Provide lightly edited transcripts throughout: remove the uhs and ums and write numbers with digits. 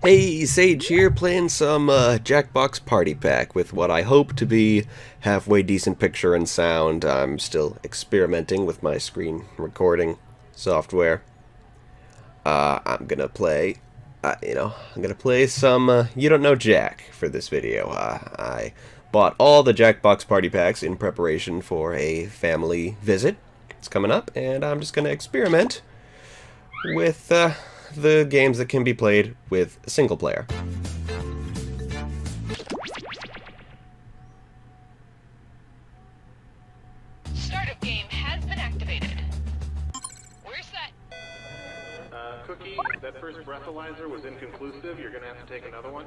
Hey, Sage here, playing some Jackbox Party Pack with what I hope to be halfway decent picture and sound. I'm still experimenting with my screen recording software. I'm gonna play, I'm gonna play some You Don't Know Jack for this video. I bought all the Jackbox Party Packs in preparation for a family visit. It's coming up, and I'm just gonna experiment with the games that can be played with a single player. Startup game has been activated. We're set. Cookie, that first breathalyzer was inconclusive. You're gonna have to take another one.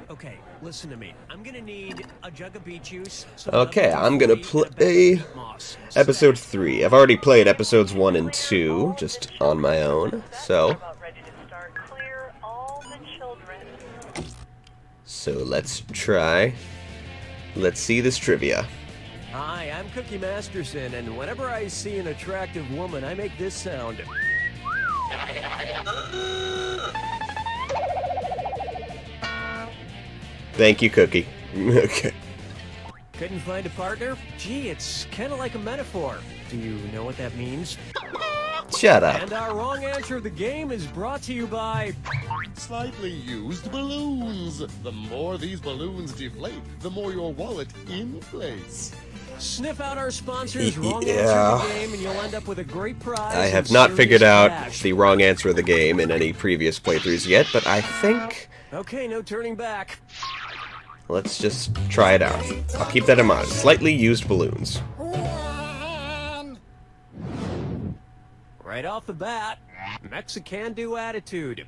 Okay, listen to me. I'm gonna need a jug of beet juice. Okay, I'm gonna play episode 3. I've already played episodes 1 and 2, just on my own, so let's try. Let's see this trivia. Hi, I'm Cookie Masterson, and whenever I see an attractive woman, I make this sound. Thank you, Cookie. Okay. Couldn't find a partner? Gee, it's kind of like a metaphor. Do you know what that means? Shut up. And our wrong answer of the game is brought to you by... Slightly used balloons. The more these balloons deflate, the more your wallet inflates. Sniff out our sponsors' wrong answer of the game, and you'll end up with a great prize. I have not figured out the wrong answer of the game in any previous playthroughs yet, but I think... Okay, no turning back. Let's just try it out. I'll keep that in mind. Slightly used balloons. Right off the bat, Mexican-do attitude.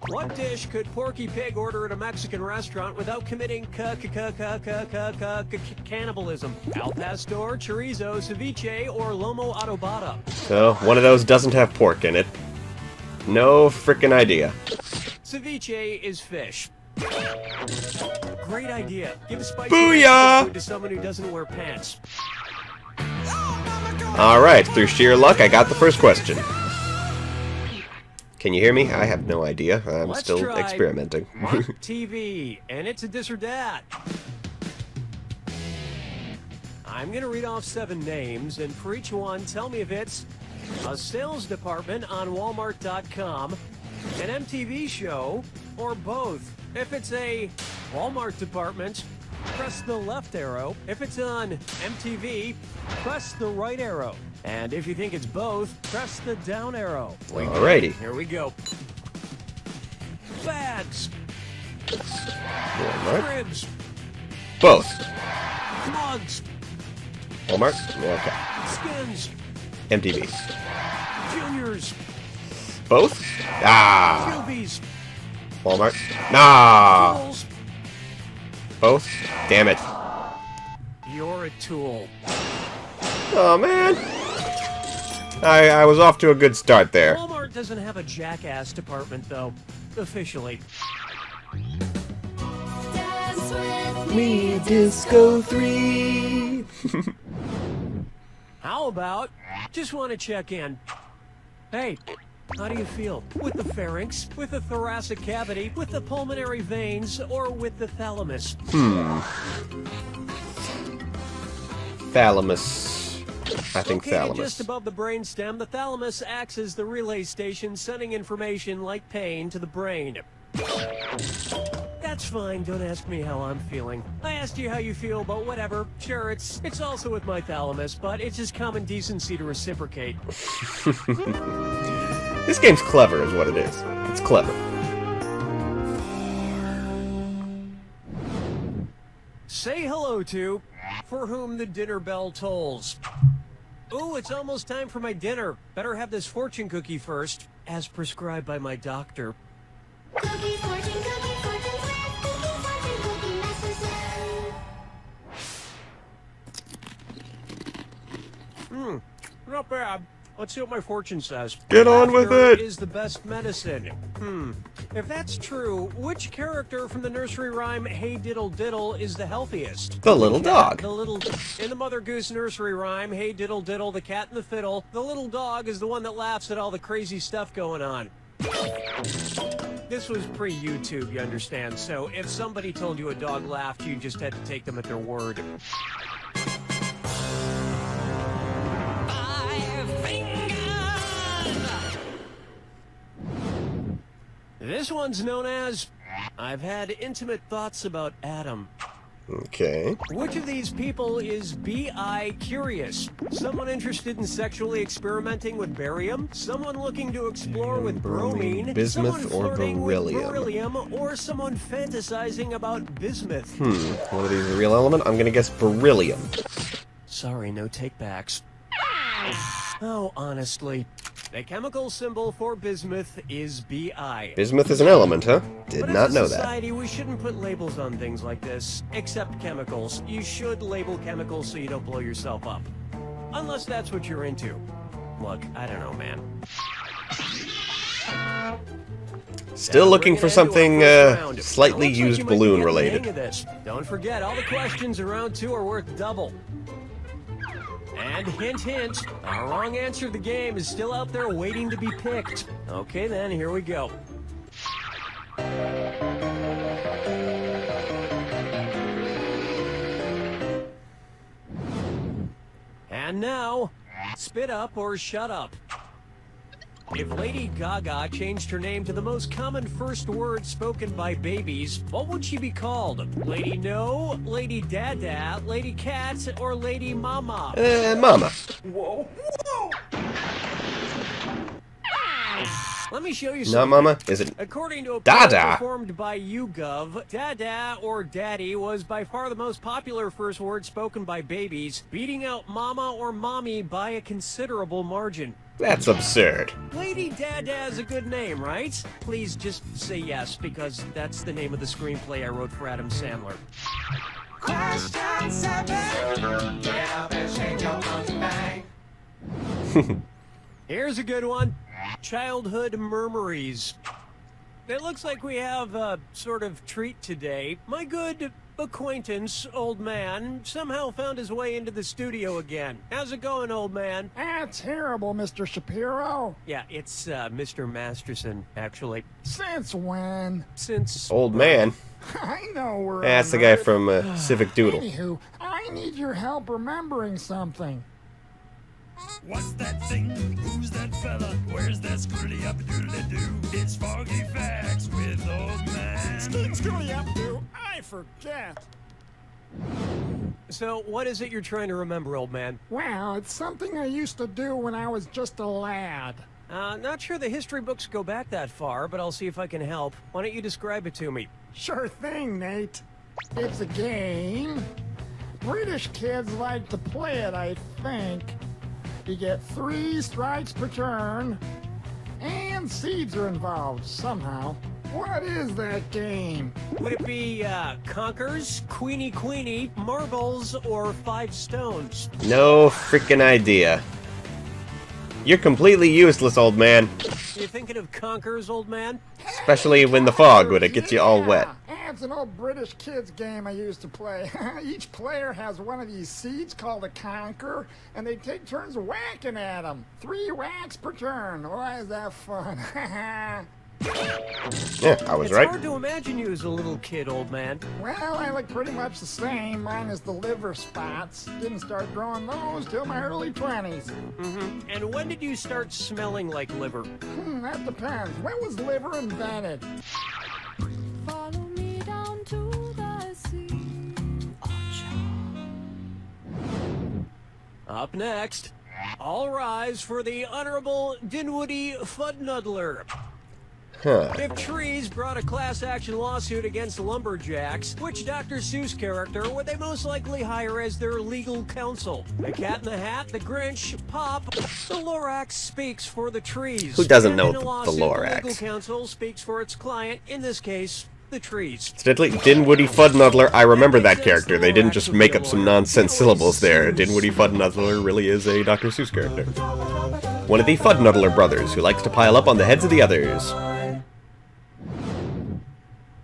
What dish could Porky Pig order at a Mexican restaurant without committing cannibalism? Al pastor, chorizo, ceviche, or lomo adobada? So, one of those doesn't have pork in it. No frickin' idea. Ceviche is fish. Great idea. Give spicy Booyah! food to someone who doesn't wear pants. Alright, through sheer luck, I got the first question. Can you hear me? I have no idea. I'm Let's still try experimenting. Mark TV, and it's a this or that. I'm going to read off 7 names, and for each one, tell me if it's a sales department on Walmart.com, an MTV show, or both. If it's a Walmart department, press the left arrow. If it's on MTV, press the right arrow. And if you think it's both, press the down arrow. Alrighty. Here we go. Bags. Walmart. Cribs. Both. Mugs. Walmart? Okay. Skins. MTV. Juniors. Both? Ah! Newbies. Walmart? Nah! Tools. Both? Damn it. You're a tool. Oh, man. I was off to a good start there. Walmart doesn't have a jackass department, though. Officially. Dance with Me Disco 3. How about, just want to check in. Hey, how do you feel? With the pharynx, with the thoracic cavity, with the pulmonary veins, or with the thalamus? Thalamus. I think Located thalamus. just above the brainstem, the thalamus acts as the relay station, sending information like pain to the brain. That's fine, don't ask me how I'm feeling. I asked you how you feel, but whatever. Sure, it's also with my thalamus, but it's just common decency to reciprocate. This game's clever is what it is. It's clever. Say hello to For Whom the Dinner Bell Tolls. Ooh, it's almost time for my dinner. Better have this fortune cookie first, as prescribed by my doctor. cookie, fortune master. Not bad. Let's see what my fortune says. Get on with Laughter it. is the best medicine. If that's true, which character from the nursery rhyme Hey Diddle Diddle is the healthiest? The little dog. The little... In the Mother Goose nursery rhyme, Hey Diddle Diddle, the cat and the fiddle, the little dog is the one that laughs at all the crazy stuff going on. This was pre-YouTube, you understand, so if somebody told you a dog laughed, you just had to take them at their word. This one's known as, I've had intimate thoughts about Adam. Okay. Which of these people is B.I. curious? Someone interested in sexually experimenting with barium? Someone looking to explore with bromine? Bismuth Someone or flirting with beryllium? beryllium? Or someone fantasizing about bismuth? One of these is a real element? I'm gonna guess beryllium. Sorry, no takebacks. Oh, honestly. The chemical symbol for bismuth is Bi. Bismuth is an element, huh? Did But not as know a that. society, we shouldn't put labels on things like this, except chemicals. You should label chemicals so you don't blow yourself up. Unless that's what you're into. Look, I don't know, man. Still Now, looking bring it for into something our first round. slightly It looks like used you might be balloon getting the related. hang of this. Don't forget, all the questions in round 2 are worth double. And hint, hint, our wrong answer to the game is still out there waiting to be picked. Okay then, here we go. And now, spit up or shut up. If Lady Gaga changed her name to the most common first word spoken by babies, what would she be called? Lady No, Lady Dada, Lady Cat, or Lady Mama? Mama. Let me show you Not something. Mama? Is it? According to a Dada. poll performed by YouGov, Dada or Daddy was by far the most popular first word spoken by babies, beating out Mama or Mommy by a considerable margin. That's absurd. Lady Dada is a good name, right? Please just say yes, because that's the name of the screenplay I wrote for Adam Sandler. Here's a good one. Childhood murmuries. It looks like we have a sort of treat today. My good acquaintance, old man, somehow found his way into the studio again. How's it going, old man? That's terrible, Mr. Shapiro. Yeah, it's Mr. Masterson, actually. Since when? Since... Old man. I know we're That's the on guy Earth. from Civic Doodle. Anywho, I need your help remembering something. What's that thing? Who's that fella? Where's that scrutty up doodly doo? It's Foggy Facts with Old Man. Scooty up, do I forget? So, what is it you're trying to remember, old man? Well, it's something I used to do when I was just a lad. Not sure the history books go back that far, but I'll see if I can help. Why don't you describe it to me? Sure thing, Nate. It's a game. British kids like to play it, I think. You get 3 strikes per turn, and seeds are involved somehow. What is that game? Would it be, Conkers, Queenie, Marbles, or 5 Stones? No freaking idea. You're completely useless, old man. You thinking of Conkers, old man? Especially when the fog would it get you all wet. It's an old British kids game I used to play. Each player has one of these seeds called a conker, and they take turns whacking at them. 3 whacks per turn. Why is that fun? Yeah, I was It's right. hard to imagine you as a little kid, old man. Well, I look pretty much the same, minus the liver spots. Didn't start growing those till my early 20s. And when did you start smelling like liver? That depends. When was liver invented? Follow me down to the sea. Up next, all rise for the Honorable Dinwoody Fudnuddler. Huh. If trees brought a class action lawsuit against lumberjacks, which Dr. Seuss character would they most likely hire as their legal counsel? The Cat in the Hat, the Grinch, Pop, the Lorax speaks for the trees. Who doesn't And know in a the lawsuit, Lorax? The legal counsel speaks for its client, in this case, the trees. Incidentally, Dinwoody Fudnuddler, I remember that character. They didn't just make up some nonsense syllables there. Dinwoody Fudnuddler really is a Dr. Seuss character. One of the Fudnuddler brothers who likes to pile up on the heads of the others.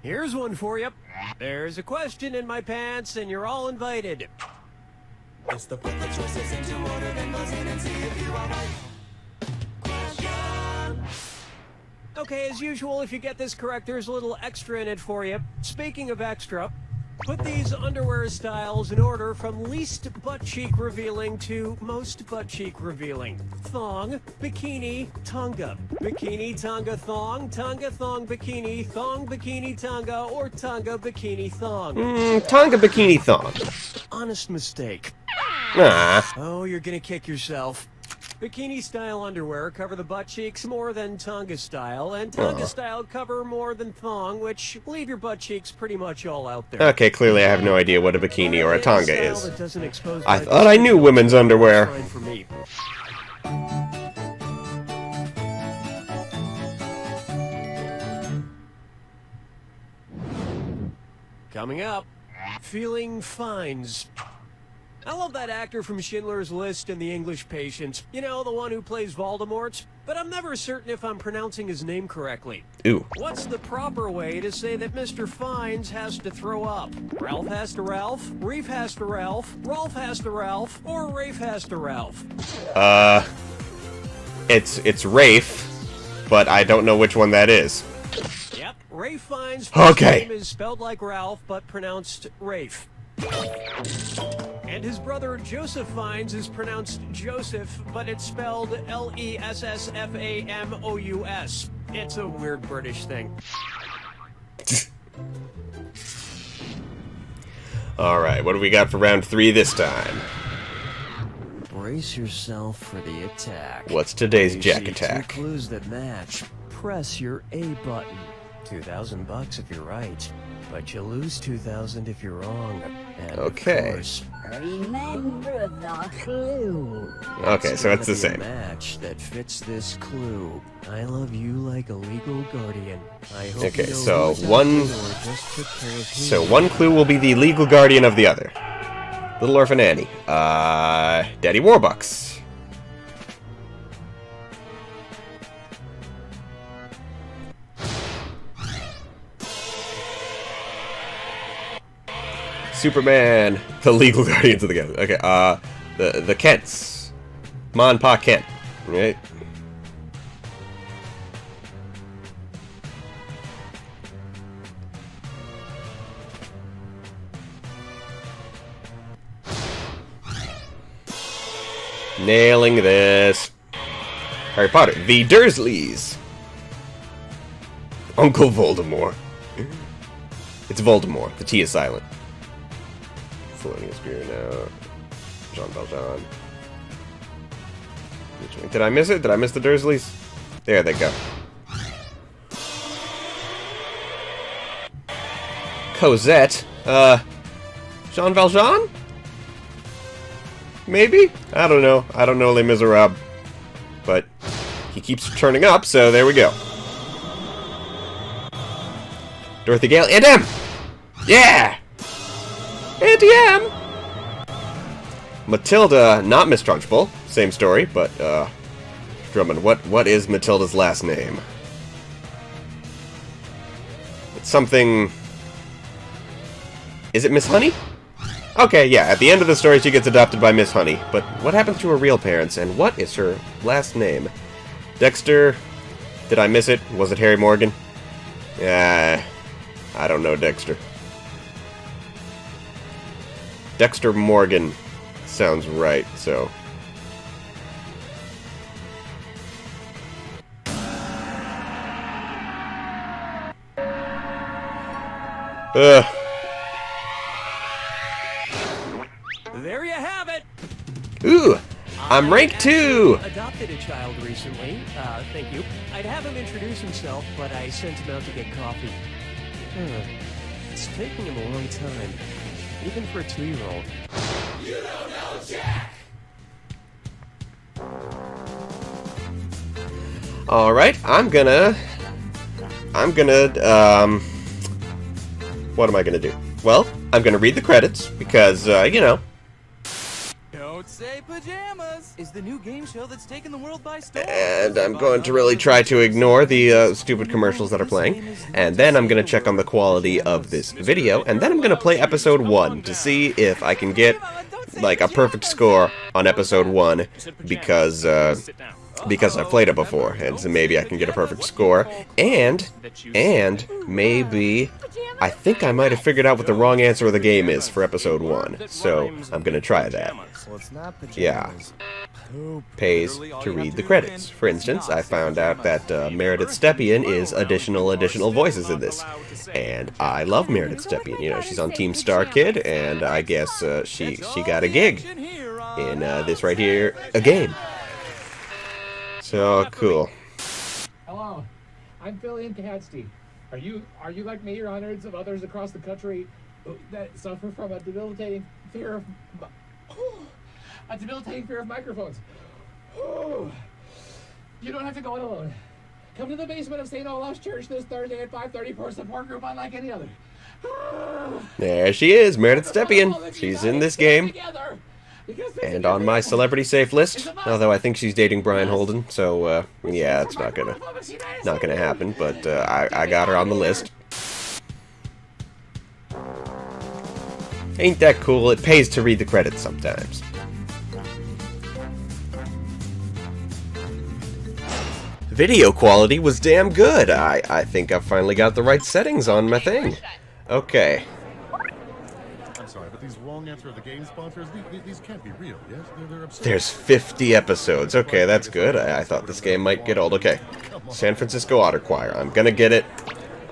Here's one for you. There's a question in my pants, and you're all invited. It's the put the choices into order, then buzz in and see if you are right. Okay, as usual, if you get this correct, there's a little extra in it for you. Speaking of extra, put these underwear styles in order from least butt cheek revealing to most butt cheek revealing. Thong, bikini, tanga. Bikini, tanga, thong bikini, thong bikini, tanga, or tanga bikini thong. Tonga bikini thong. Honest mistake. Ah. Oh, you're gonna kick yourself. Bikini style underwear cover the butt cheeks more than Tonga style, and Tonga style cover more than thong, which leave your butt cheeks pretty much all out there. Okay, clearly I have no idea what a bikini or a tonga is. That doesn't expose I my thought I knew women's underwear. Fine for me. Coming up, feeling fines. I love that actor from Schindler's List and The English Patient. You know, the one who plays Voldemort. But I'm never certain if I'm pronouncing his name correctly. Ooh. What's the proper way to say that Mr. Fiennes has to throw up? Ralph has to Ralph, Reef has to Ralph, Rolf has to Ralph, or Rafe has to Ralph? It's Rafe, but I don't know which one that is. Yep, Rafe Fiennes' first Okay. name is spelled like Ralph, but pronounced Rafe. And his brother Joseph Fiennes is pronounced Joseph, but it's spelled Lessfamous. It's a weird British thing. Alright, what do we got for round 3 this time? Brace yourself for the attack. What's today's You Jack see attack? 2 clues that match. Press your A button. $2,000 if you're right, but you lose $2,000 if you're wrong. And Okay. Of course, Remember the clue. Okay, so it's the gonna be a same. match that fits this clue. I love you like a legal guardian. I hope Okay, you know so who's one- out there or just took care of So him. one clue will be the legal guardian of the other. Little Orphan Annie. Daddy Warbucks. Superman. The legal guardians of the galaxy. Okay, the Kents. Ma and Pa Kent. Right? Nailing this. Harry Potter. The Dursleys. Uncle Voldemort. It's Voldemort. The T is silent. Floating his spear now. Jean Valjean. Which one? Did I miss it? Did I miss the Dursleys? There they go. Cosette. Jean Valjean? Maybe? I don't know. I don't know Les Miserables. But he keeps turning up, so there we go. Dorothy Gale. Aunt M! Yeah! Auntie M! Matilda, not Miss Trunchbull. Same story, but, Drummond, what is Matilda's last name? It's something... Is it Miss Honey? Okay, yeah, at the end of the story she gets adopted by Miss Honey. But what happens to her real parents, and what is her last name? Dexter? Did I miss it? Was it Harry Morgan? Yeah, I don't know Dexter. Dexter Morgan sounds right, so... Ugh. There you have it. Ooh! I'm rank 2! Adopted a child recently. Thank you. I'd have him introduce himself, but I sent him out to get coffee. It's taking him a long time, even for a 2-year-old. You don't know Jack! Alright, I'm gonna, what am I gonna do? Well, I'm gonna read the credits, because, you know. Don't say pajamas is the new game show that's taken the world by storm. And I'm going to really try to ignore the, stupid commercials that are playing. And then I'm gonna check on the quality of this video, and then I'm gonna play episode 1 to see if I can get, like, a perfect score on episode 1, because, because I've played it before, and so maybe I can get a perfect score. And maybe I think I might have figured out what the wrong answer of the game is for episode 1. So I'm gonna try that. Yeah. Pays to read the credits. For instance, I found out that Meredith Stepien is additional voices in this. And I love Meredith Stepien. You know, she's on Team Star Kid, and I guess she got a gig in this right here, a game. So cool. Hello, I'm Philly and Catsidy. Are you like me or hundreds of others across the country that suffer from a debilitating fear of microphones? You don't have to go it alone. Come to the basement of St. Olaf's Church this Thursday at 5:30 for a support group unlike any other. There she is, Meredith Stepien. She's in this game. And on my celebrity safe list, although I think she's dating Brian Holden, so yeah, it's not gonna happen. But I got her on the list. Ain't that cool? It pays to read the credits sometimes. Video quality was damn good. I think I've finally got the right settings on my thing. Okay. I'm sorry, but these wrong answer of the game sponsors, these can't be real, yes? They're absurd. There's 50 episodes. Okay, that's good. I thought this game might get old. Okay. San Francisco Otter Choir. I'm gonna get it.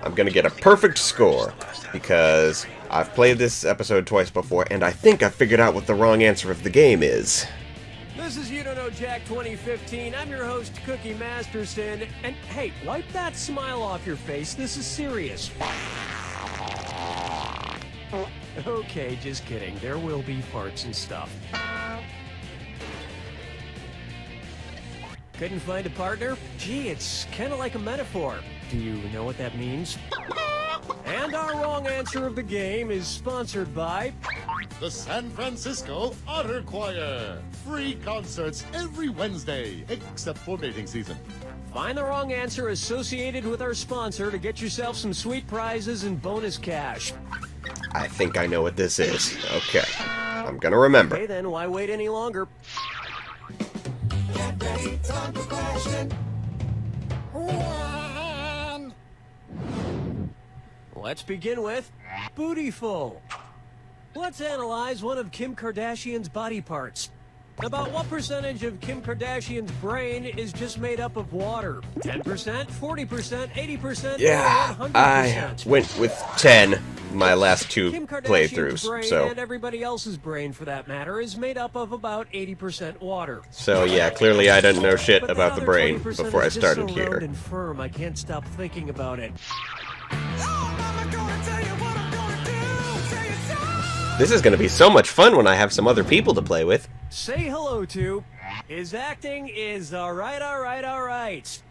I'm gonna get a perfect score because I've played this episode twice before, and I think I figured out what the wrong answer of the game is. This is You Don't Know Jack 2015. I'm your host, Cookie Masterson. And hey, wipe that smile off your face. This is serious. Okay, just kidding. There will be farts and stuff. Couldn't find a partner? Gee, it's kind of like a metaphor. Do you know what that means? And our wrong answer of the game is sponsored by The San Francisco Otter Choir. Free concerts every Wednesday, except for mating season. Find the wrong answer associated with our sponsor to get yourself some sweet prizes and bonus cash. I think I know what this is. Okay. I'm gonna remember. Okay, then why wait any longer? Get ready, time for question. 1. Let's begin with Bootyful. Let's analyze one of Kim Kardashian's body parts. About what percentage of Kim Kardashian's brain is just made up of water? 10%, 40%, 80%, Yeah, or 100%? I went with 10 my last two Kim Kardashian's playthroughs. brain, So and everybody else's brain, for that matter, is made up of about 80% water. yeah, clearly I didn't know shit But about that the other brain 20% before I is just started so here. round and firm, I can't stop thinking about it. This is gonna be so much fun when I have some other people to play with. Say hello to. His acting is alright.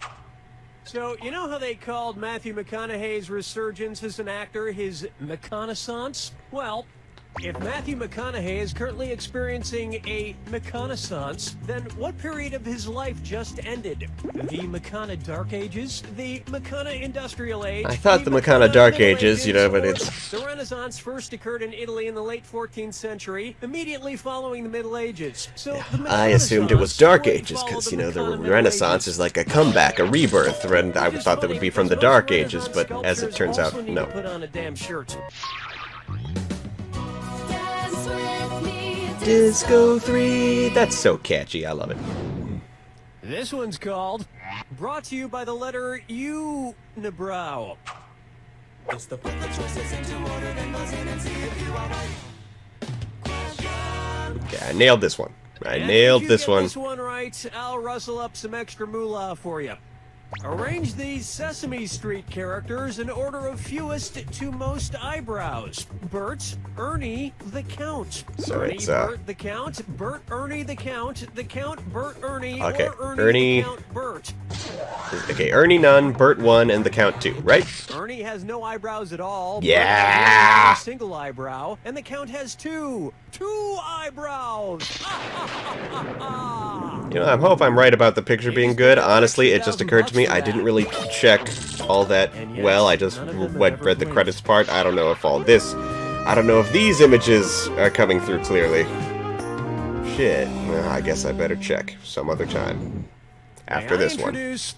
So, you know how they called Matthew McConaughey's resurgence as an actor his McConaissance? Well, if Matthew McConaughey is currently experiencing a McConaissance, then what period of his life just ended? The McCona Dark Ages? The McCona Industrial Age? I thought the McCona Dark Middle Ages, you know, but or it's... The Renaissance first occurred in Italy in the late 14th century, immediately following the Middle Ages. So the I assumed it was Dark wouldn't Ages, follow because, the you know, the McCona Middle Renaissance Ages. is like a comeback, a rebirth, and I thought that would be from the Dark Ages, but as it turns out, also need no. to put on a damn shirt. Dance with me. Disco 3, that's so catchy, I love it. This one's called Brought to You by the letter U, Nabrow. It's the put the choices into order, then buzz in and see if you are right. Okay, I nailed this one. I And nailed if you this get one. This one right, I'll rustle up some extra moolah for you. Arrange these Sesame Street characters in order of fewest to most eyebrows. Bert, Ernie, the Count. So Ernie, it's, Bert, the Count. Bert, Ernie, the Count. The Count, Bert, Ernie. Okay, Or Ernie, Ernie- the Count, Bert. Okay, Ernie none, Bert 1, and the Count 2, right? Ernie has no eyebrows at all. Bert Yeah! has a single eyebrow. And the Count has two eyebrows. You know, I hope I'm right about the picture being good. Honestly, it just occurred to me I didn't really check all that well. I just read the credits part. I don't know if these images are coming through clearly. Shit. Well, I guess I better check some other time. after this one. Introduce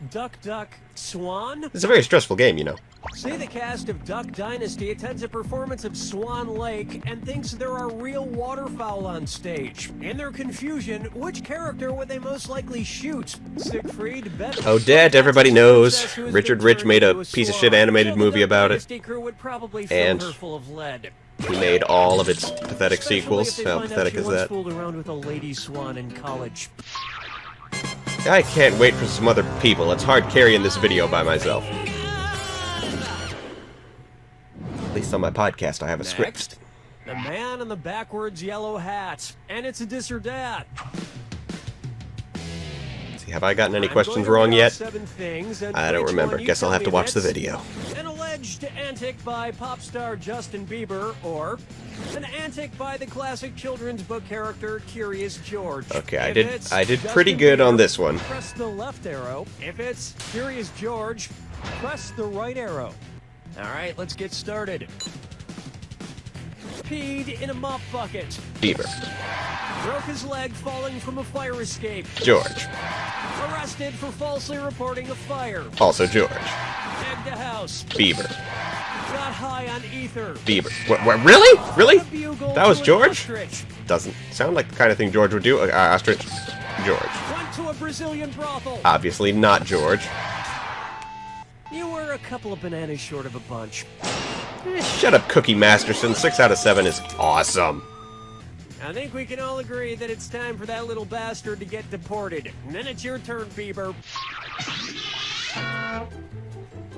Duck Duck Swan. It's a very stressful game, you know. Say the cast of Duck Dynasty attends a performance of Swan Lake and thinks there are real waterfowl on stage. In their confusion, which character would they most likely shoot? Siegfried, Beth... Odette, everybody knows. Richard Rich made a piece of shit animated movie about it. And he made all of its pathetic sequels. How pathetic is that? Fooled around with a lady swan in college. I can't wait for some other people. It's hard carrying this video by myself. At least on my podcast, I have a script. The man in the backwards yellow hat. And it's a dis or dat. See, have I gotten any questions wrong yet? I don't remember. Guess Guess I'll have to watch the video. An alleged antic by pop star Justin Bieber, or an antic by the classic children's book character Curious George. Okay, I did pretty good on this one. Press the left arrow. If it's Curious George, press the right arrow. All right, let's get started. Peed in a mop bucket. Bieber. Broke his leg falling from a fire escape. George. Arrested for falsely reporting a fire. Also George. Egged a house. Bieber. Got high on ether. Bieber. What, really? Really? A bugle That was to an George? ostrich. Doesn't sound like the kind of thing George would do. Ostrich. George. Went to a Brazilian brothel. Obviously not George. You were a couple of bananas short of a bunch. Shut up, Cookie Masterson. 6 out of 7 is awesome. I think we can all agree that it's time for that little bastard to get deported. And then it's your turn, Bieber.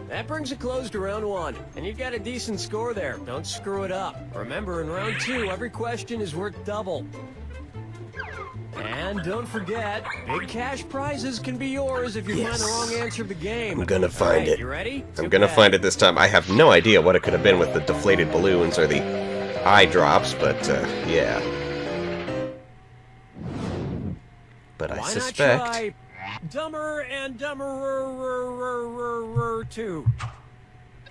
That brings a close to round 1, and you've got a decent score there. Don't screw it up. Remember, in round 2, every question is worth double. And don't forget, big cash prizes can be yours if you find the wrong answer of the game. I'm gonna find it. You ready? I'm gonna find it this time. I have no idea what it could have been with the deflated balloons or the eye drops, but yeah. But I suspect... Why not try Dumber and Dumberer 2?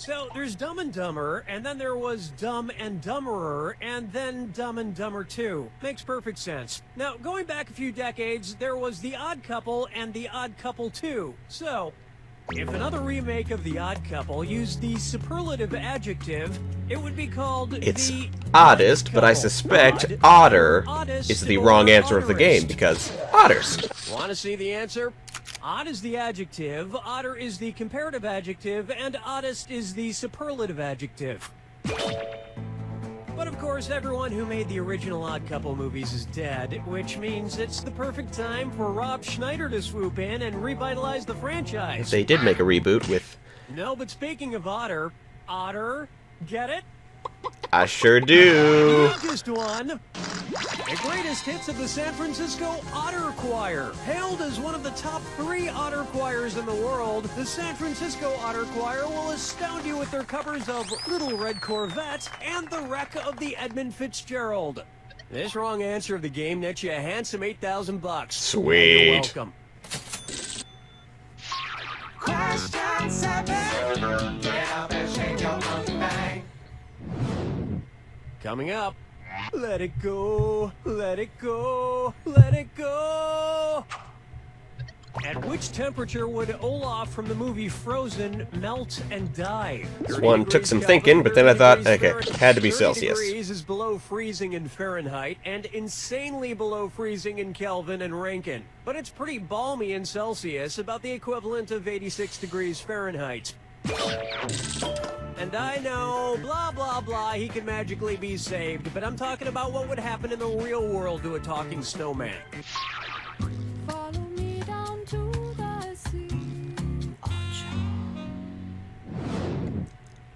So, there's Dumb and Dumber, and then there was Dumb and Dumberer, and then Dumb and Dumber 2. Makes perfect sense. Now, going back a few decades, there was The Odd Couple and The Odd Couple 2. So, if another remake of The Odd Couple used the superlative adjective, it would be called It's the oddest, but I suspect otter is the wrong answer of the game, because otters. Want to see the answer? Odd is the adjective, otter is the comparative adjective, and oddest is the superlative adjective. But of course, everyone who made the original Odd Couple movies is dead, which means it's the perfect time for Rob Schneider to swoop in and revitalize the franchise. They did make a reboot with... No, but speaking of otter, get it? I sure do. Just one. The greatest hits of the San Francisco Otter Choir. Hailed as one of the top 3 otter choirs in the world, the San Francisco Otter Choir will astound you with their covers of Little Red Corvette and The Wreck of the Edmund Fitzgerald. This wrong answer of the game nets you a handsome $8,000. Sweet. You're welcome. Question 7. Get up and shake your monkey bang. Coming up, let it go, let it go, let it go. At which temperature would Olaf from the movie Frozen melt and die? This one took some thinking, but then I thought, okay, had to be Celsius. 30 degrees is below freezing in Fahrenheit and insanely below freezing in Kelvin and Rankine. But it's pretty balmy in Celsius, about the equivalent of 86 degrees Fahrenheit. And I know, blah, blah, blah, he can magically be saved, but I'm talking about what would happen in the real world to a talking snowman. Follow me down to the sea. And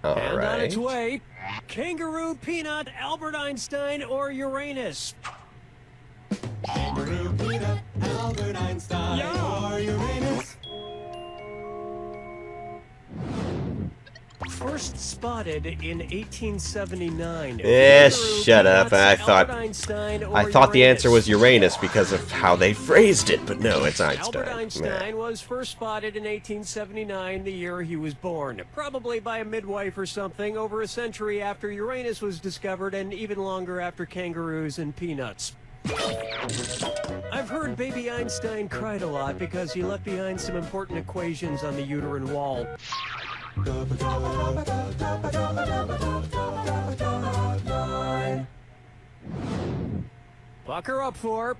on its Alright. way, Kangaroo, Peanut, Albert Einstein, or Uranus? Kangaroo, Peanut, Albert Einstein, or Uranus. First spotted in 1879. Shut up. I thought the answer was Uranus Uranus because of how they phrased it, but no, it's Einstein. Albert Einstein was first spotted in 1879, the year he was born. Probably by a midwife or something, over a century after Uranus was discovered and even longer after kangaroos and peanuts. I've heard baby Einstein cried a lot because he left behind some important equations on the uterine wall. Buck her up for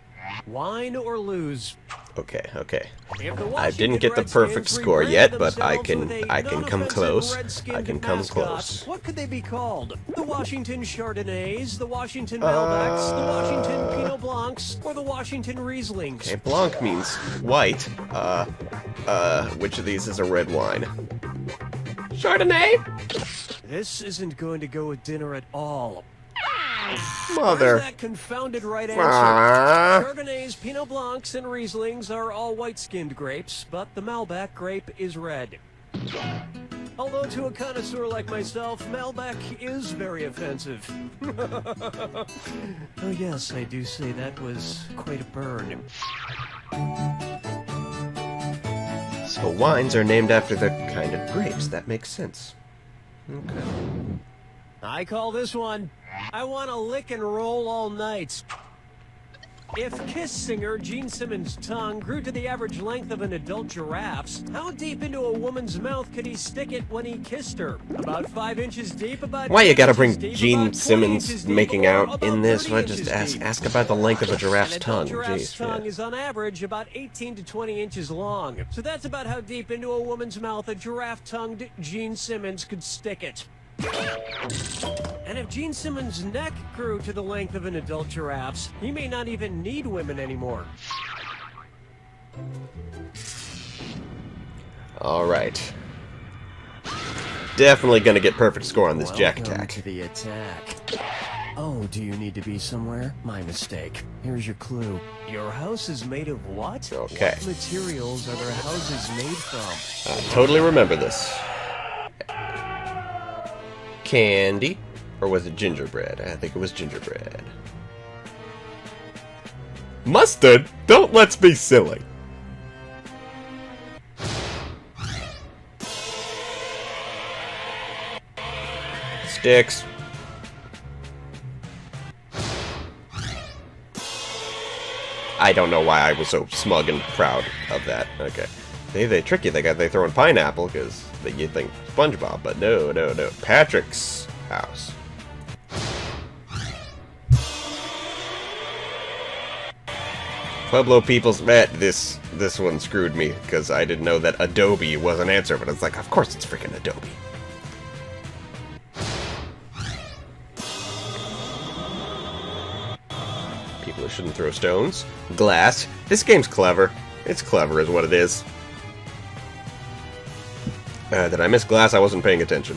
wine or lose. Okay, okay. If the I didn't Washington get the perfect Redskins score rebranded yet, but I themselves can with a come non-offensive close. red-skinned I can come mascot, close. What could they be called? The Washington Chardonnays, the Washington Malbecs, the Washington Pinot Blancs, or the Washington Rieslings? Okay, Blanc means white. Which of these is a red wine? Chardonnay? This isn't going to go with dinner at all. Mother. Where's that confounded right answer? Ah. Chardonnays, Pinot Blancs, and Rieslings are all white-skinned grapes, but the Malbec grape is red. Although to a connoisseur like myself, Malbec is very offensive. Oh yes, I do say that was quite a burn. So wines are named after the kind of grapes. That makes sense. Okay. I call this one, I want to lick and roll all night. If Kiss singer Gene Simmons' tongue grew to the average length of an adult giraffe's, how deep into a woman's mouth could he stick it when he kissed her? About 5 inches deep, about Why you gotta 10 bring inches deep, Gene about 20 Simmons inches deep, making or out about in this? 30 Why just inches deep? ask about the length of a giraffe's An tongue? adult giraffe's Jeez, tongue yeah. is on average about 18 to 20 inches long. So that's about how deep into a woman's mouth a giraffe-tongued Gene Simmons could stick it. And if Gene Simmons' neck grew to the length of an adult giraffe's, he may not even need women anymore. Alright. Definitely gonna get perfect score on this Jack Welcome attack. to the attack. Oh, do you need to be somewhere? My mistake. Here's your clue. Your house is made of what? Okay. What materials are their houses made from? I totally remember this. Candy? Or was it gingerbread? I think it was gingerbread. Mustard? Don't let's be silly. Sticks. I don't know why I was so smug and proud of that. Okay. They trick you. They throw in pineapple because you think SpongeBob, but no. Patrick's house. Pueblo people's this one screwed me because I didn't know that Adobe was an answer, but it's like, of course it's freaking Adobe. People who shouldn't throw stones. Glass. This game's clever. It's clever is what it is. Did I miss glass? I wasn't paying attention.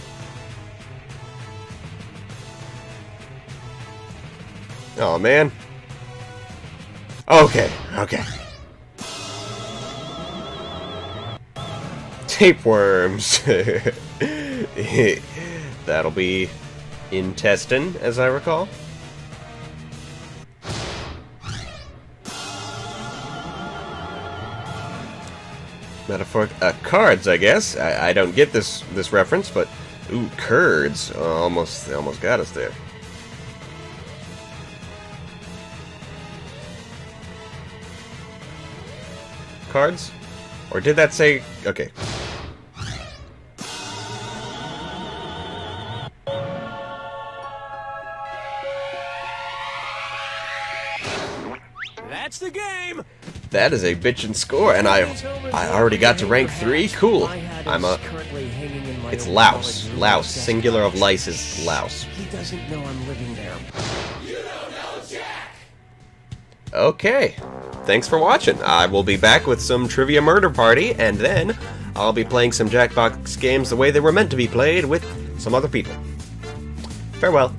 Oh man. Okay. Tapeworms. That'll be intestine, as I recall. Metaphoric cards, I guess. I don't get this reference, but ooh, curds. Oh, they almost got us there. Cards? Or did that say... Okay. That's the game! That is a bitchin' score, and I already got to rank 3. Cool. It's louse. Louse. Singular of lice is louse. He doesn't know I'm living there. Okay. Thanks for watching. I will be back with some Trivia Murder Party, and then I'll be playing some Jackbox games the way they were meant to be played with some other people. Farewell.